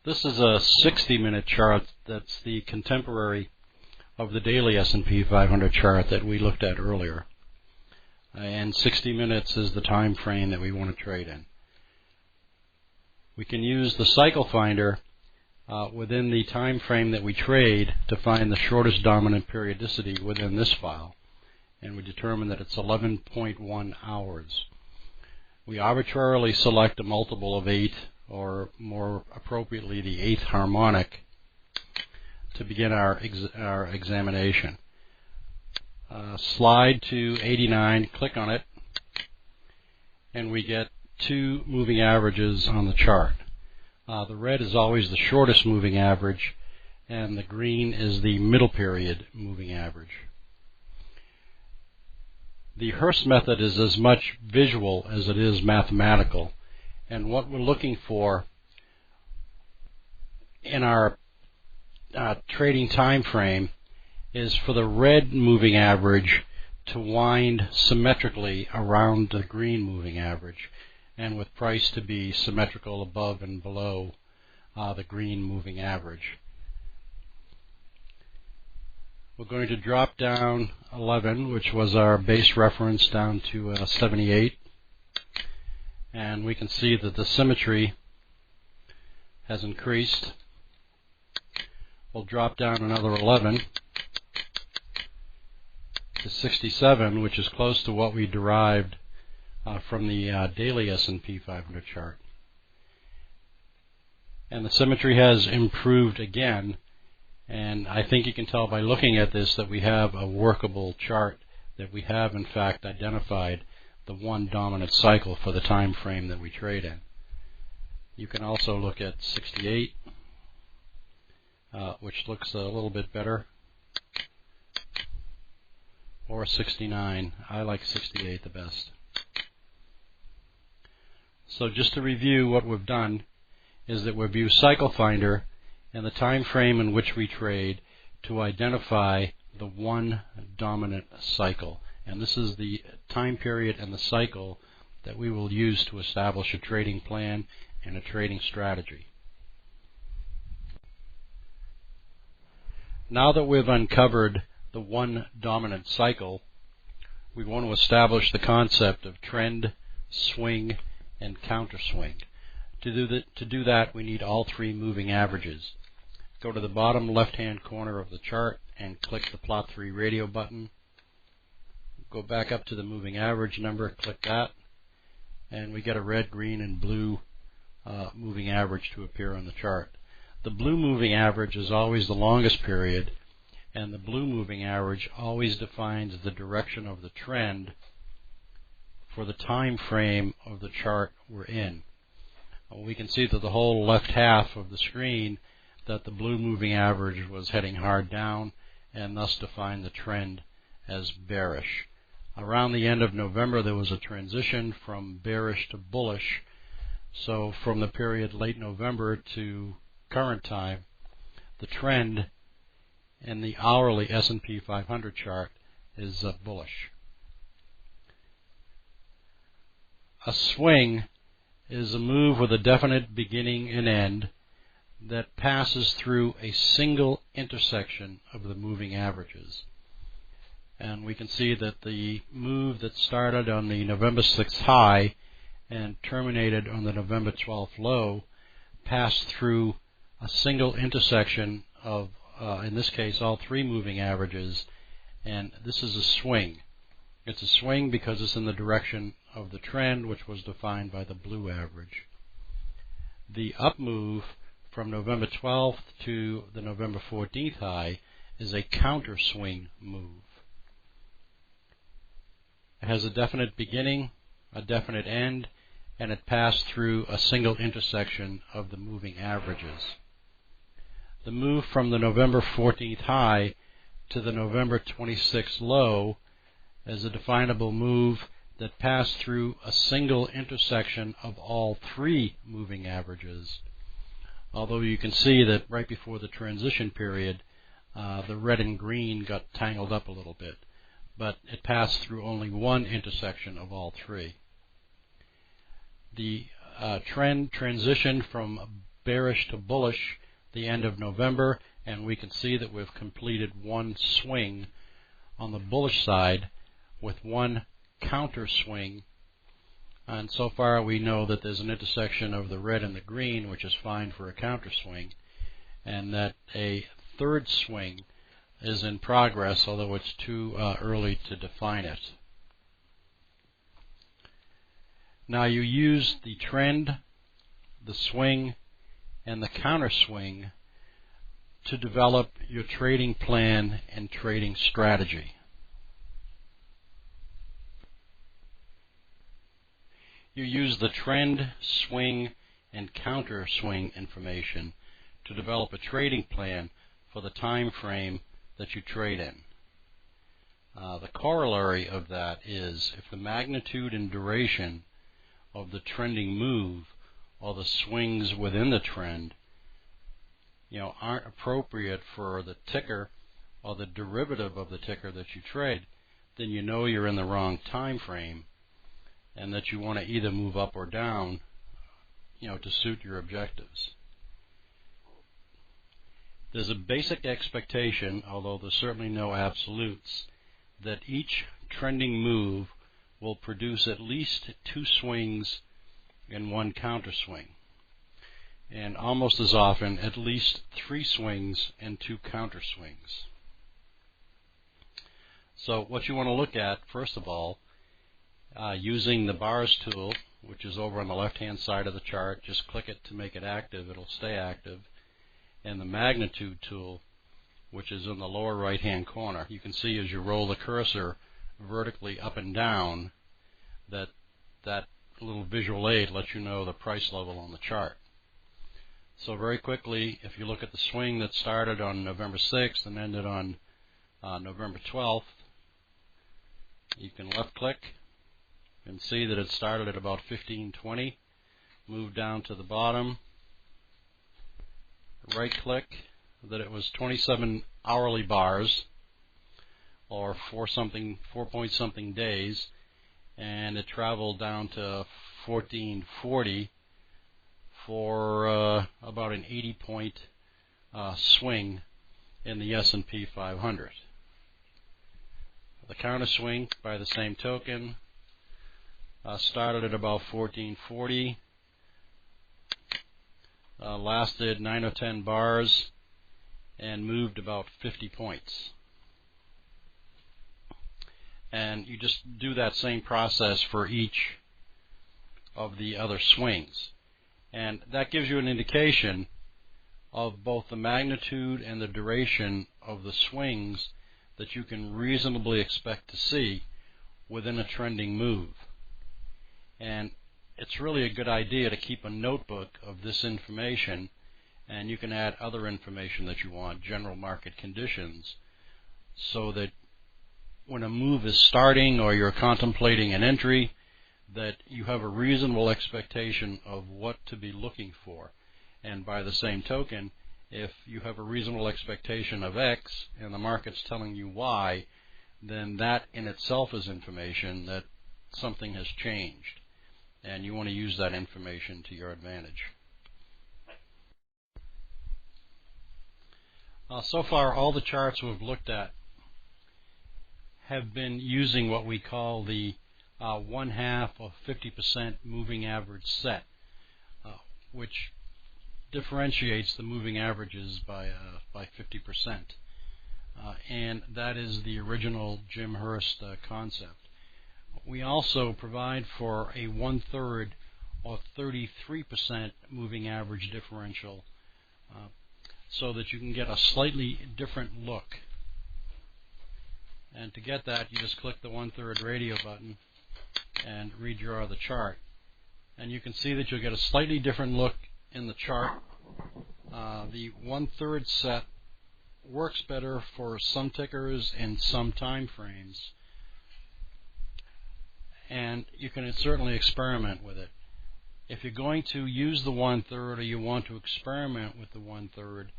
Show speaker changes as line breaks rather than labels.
This is a 60-minute chart that's the contemporary of the daily S&P 500 chart that we looked at earlier. And 60 minutes is the time frame that we want to trade in. We can use the cycle finder within the time frame that we trade to find the shortest dominant periodicity within this file. And we determine that it's 11.1 hours. We arbitrarily select a multiple of 8, or more appropriately the 8th harmonic, to begin our examination. Slide to 89, click on it, and we get two moving averages on the chart. The red is always the shortest moving average, and the green is the middle period moving average. The Hurst method is as much visual as it is mathematical, and what we're looking for in our trading time frame is for the red moving average to wind symmetrically around the green moving average, and with price to be symmetrical above and below the green moving average. We're going to drop down 11, which was our base reference, down to 78. And we can see that the symmetry has increased. We'll drop down another 11 to 67, which is close to what we derived from the daily S&P 500 chart. And the symmetry has improved again, and I think you can tell by looking at this that we have a workable chart, that we have in fact identified the one dominant cycle for the time frame that we trade in. You can also look at 68, which looks a little bit better, or 69. I like 68 the best. So just to review, what we've done is that we've used Cycle Finder and the time frame in which we trade to identify the one dominant cycle. And this is the time period and the cycle that we will use to establish a trading plan and a trading strategy. Now that we've uncovered the one dominant cycle, we want to establish the concept of trend, swing, and counterswing. To do that, we need all three moving averages. Go to the bottom left-hand corner of the chart and click the Plot 3 Radio button. Go back up to the moving average number, click that, and we get a red, green, and blue moving average to appear on the chart. The blue moving average is always the longest period, and the blue moving average always defines the direction of the trend for the time frame of the chart we're in. We can see that the whole left half of the screen that the blue moving average was heading hard down, and thus defined the trend as bearish. Around the end of November, there was a transition from bearish to bullish. So from the period late November to current time, the trend in the hourly S&P 500 chart is bullish. A swing is a move with a definite beginning and end that passes through a single intersection of the moving averages. And we can see that the move that started on the November 6th high and terminated on the November 12th low passed through a single intersection of, in this case, all three moving averages, and this is a swing. It's a swing because it's in the direction of the trend, which was defined by the blue average. The up move from November 12th to the November 14th high is a counter swing move. It has a definite beginning, a definite end, and it passed through a single intersection of the moving averages. The move from the November 14th high to the November 26th low is a definable move that passed through a single intersection of all three moving averages. Although you can see that right before the transition period, the red and green got tangled up a little bit, but it passed through only one intersection of all three. The trend transitioned from bearish to bullish the end of November, and we can see that we've completed one swing on the bullish side with one counter swing, and so far we know that there's an intersection of the red and the green, which is fine for a counter swing, and that a third swing is in progress, although it's too early to define it. Now you use the trend, the swing, and the counter swing to develop your trading plan and trading strategy. You use the trend, swing, and counter swing information to develop a trading plan for the time frame that you trade in. The corollary of that is if the magnitude and duration of the trending move or the swings within the trend aren't appropriate for the ticker or the derivative of the ticker that you trade, then you know you're in the wrong time frame and that you want to either move up or down to suit your objectives. There's a basic expectation, although there's certainly no absolutes, that each trending move will produce at least two swings and one counter swing, and almost as often at least three swings and two counter swings. So what you want to look at, first of all, using the bars tool, which is over on the left hand side of the chart, just click it to make it active, it'll stay active, and the magnitude tool, which is in the lower right hand corner. You can see as you roll the cursor vertically up and down that little visual aid lets you know the price level on the chart. So very quickly, if you look at the swing that started on November 6th and ended on November 12th, you can left click and see that it started at about 1520, moved down to the bottom, right click that it was 27 hourly bars or 4 point something days, and it traveled down to 1440 for about an 80-point swing in the S&P 500. The counter swing, by the same token, started at about 1440, lasted 9 or 10 bars, and moved about 50 points. And you just do that same process for each of the other swings. And that gives you an indication of both the magnitude and the duration of the swings that you can reasonably expect to see within a trending move. And it's really a good idea to keep a notebook of this information, and you can add other information that you want, general market conditions, so that when a move is starting or you're contemplating an entry, that you have a reasonable expectation of what to be looking for. And by the same token, if you have a reasonable expectation of X and the market's telling you Y, then that in itself is information that something has changed, and you want to use that information to your advantage. So far, all the charts we've looked at have been using what we call the 1/2 of 50% moving average set, which differentiates the moving averages by 50%. And that is the original Jim Hurst concept. We also provide for a 1/3 or 33% moving average differential, so that you can get a slightly different look. And to get that, you just click the 1/3 radio button and redraw the chart. And you can see that you'll get a slightly different look in the chart. The 1/3 set works better for some tickers and some time frames, and you can certainly experiment with it. If you're going to use the 1/3 or you want to experiment with the 1/3,